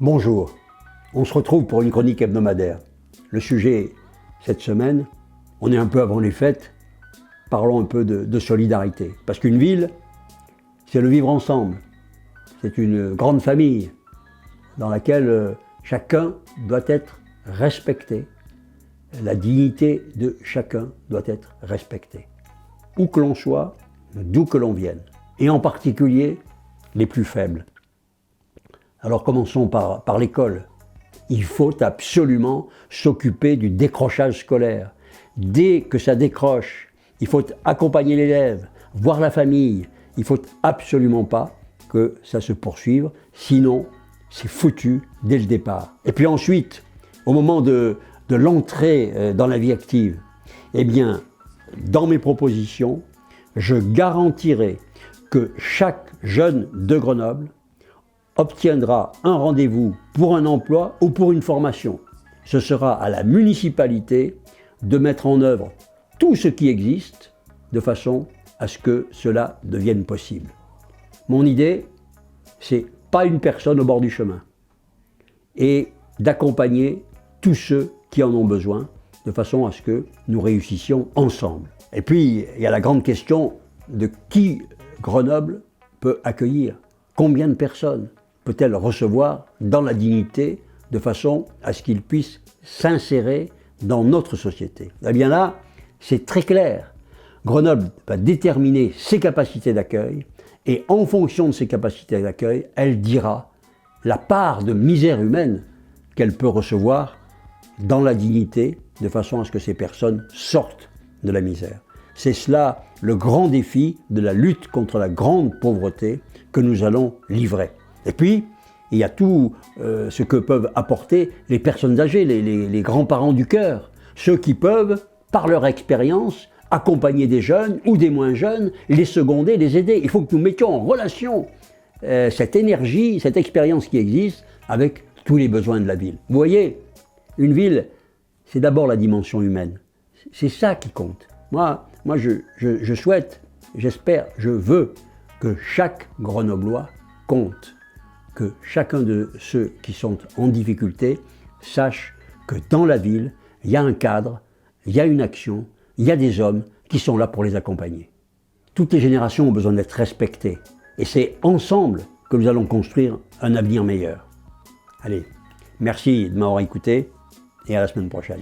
Bonjour, on se retrouve pour une chronique hebdomadaire. Le sujet, cette semaine, on est un peu avant les fêtes, parlons un peu de solidarité. Parce qu'une ville, c'est le vivre ensemble. C'est une grande famille dans laquelle chacun doit être respecté. La dignité de chacun doit être respectée. Où que l'on soit, d'où que l'on vienne. Et en particulier, les plus faibles. Alors commençons par l'école. Il faut absolument s'occuper du décrochage scolaire. Dès que ça décroche, il faut accompagner l'élève, voir la famille. Il ne faut absolument pas que ça se poursuive, sinon c'est foutu dès le départ. Et puis ensuite, au moment de l'entrée dans la vie active, eh bien, dans mes propositions, je garantirai que chaque jeune de Grenoble obtiendra un rendez-vous pour un emploi ou pour une formation. Ce sera à la municipalité de mettre en œuvre tout ce qui existe de façon à ce que cela devienne possible. Mon idée, c'est pas une personne au bord du chemin et d'accompagner tous ceux qui en ont besoin de façon à ce que nous réussissions ensemble. Et puis, il y a la grande question de qui Grenoble peut accueillir. Combien de personnes peut-elle recevoir dans la dignité de façon à ce qu'ils puissent s'insérer dans notre société? Eh bien là, c'est très clair. Grenoble va déterminer ses capacités d'accueil et en fonction de ses capacités d'accueil, elle dira la part de misère humaine qu'elle peut recevoir dans la dignité de façon à ce que ces personnes sortent de la misère. C'est cela le grand défi de la lutte contre la grande pauvreté que nous allons livrer. Et puis, il y a tout ce que peuvent apporter les personnes âgées, les grands-parents du cœur, ceux qui peuvent, par leur expérience, accompagner des jeunes ou des moins jeunes, les seconder, les aider. Il faut que nous mettions en relation cette énergie, cette expérience qui existe avec tous les besoins de la ville. Vous voyez, une ville, c'est d'abord la dimension humaine. C'est ça qui compte. Moi je souhaite, j'espère, je veux que chaque Grenoblois compte, que chacun de ceux qui sont en difficulté sache que dans la ville, il y a un cadre, il y a une action, il y a des hommes qui sont là pour les accompagner. Toutes les générations ont besoin d'être respectées et c'est ensemble que nous allons construire un avenir meilleur. Allez, merci de m'avoir écouté et à la semaine prochaine.